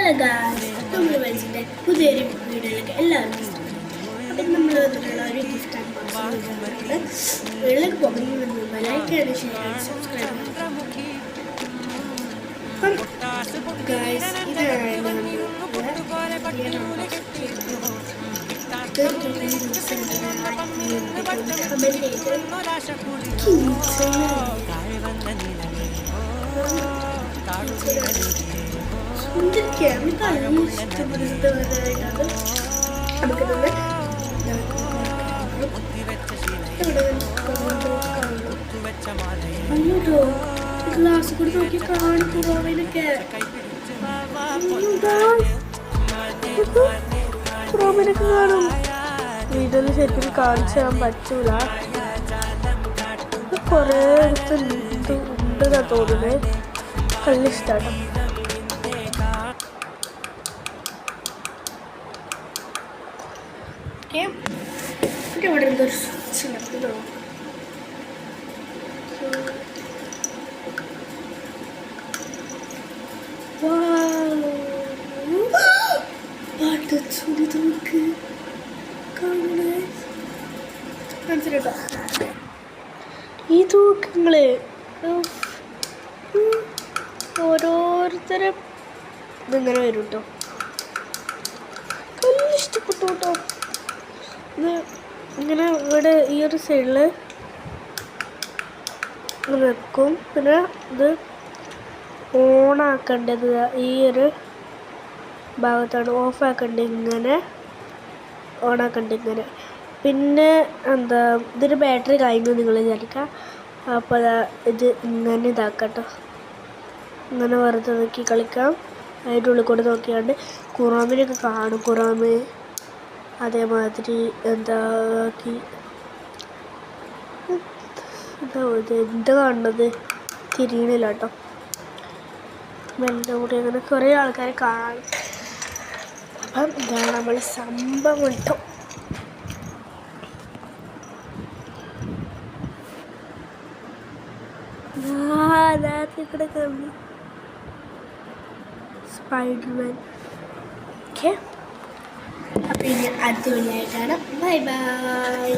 Hello guys, നമ്മൾ വലിച്ചിട്ട് പുതിയൊരു വീഡിയോയിലേക്ക് എല്ലാവർക്കും അപ്പം നമ്മൾ വന്നിട്ടുള്ള ഒരു ഗിഫ്റ്റ് ആണ്. വീട്ടിലേക്ക് പോകുന്നതിന് മുമ്പ് ലൈക്ക് ചെയ്ത് ഷെയർ സബ്സ്ക്രൈബ് ഗായ്സ്. സുന്ദരിക്കാണ് കാണാൻ ഇഷ്ടപ്പെടുന്നതായിട്ടാണ് നമുക്കിതൊന്ന് അല്ലട്ടോ ഗ്ലാസ് കൂടി നോക്കി കാണും കുറവിനൊക്കെ കുറവിനൊക്കെ കാണും. വീഡിയോയിൽ ശരിക്കും കാണിച്ചു തരാൻ പറ്റൂല. കുറേ ഉണ്ടെന്നാ തോന്നുന്നത്. നല്ല ഇഷ്ടമാണ്. ഇവിടെ എന്തൊരു സ്വിച്ച് ഈ തൂക്കങ്ങള് ഓരോരുത്തരെ ഇങ്ങനെ വരും കേട്ടോ. നല്ല ഇഷ്ടപ്പെട്ടു കേട്ടോ. ഇത് ഇങ്ങനെ ഇവിടെ ഈ ഒരു സൈഡിൽ വെക്കും. പിന്നെ ഇത് ഓണാക്കേണ്ടത് ഈ ഒരു ഭാഗത്താണ്. ഓഫാക്കേണ്ടത് ഇങ്ങനെ, ഓണാക്കേണ്ടത് ഇങ്ങനെ. പിന്നെ എന്താ ഇതിൻ്റെ ബാറ്ററി കഴിഞ്ഞു നിങ്ങൾ വിചാരിക്കുക. അപ്പോൾ ഇത് ഇങ്ങനെ ഇതാക്കട്ടോ. ഇങ്ങനെ വെറുതെ നോക്കി കളിക്കാം. അതിൻ്റെ ഉള്ളിൽ കൂടെ നോക്കിയാണ്ട് ഖുറാമിനൊക്കെ കാണും. ഖുറാമ് അതേമാതിരി എന്താക്കി എന്താ കാണുന്നത് തിരിയണില്ല കേട്ടോ. മെല്ലെ കൂടി അങ്ങനെ കുറേ ആൾക്കാരെ കാണും. അപ്പം ഇതാണ് നമ്മൾ സംഭവം കേട്ടോ. കൂടെ കാണുന്നു സ്പൈഡർമാൻ. ഓക്കെ, അപ്പം ഇനി അടിപൊളിയായിട്ടാണ്. Bye bye.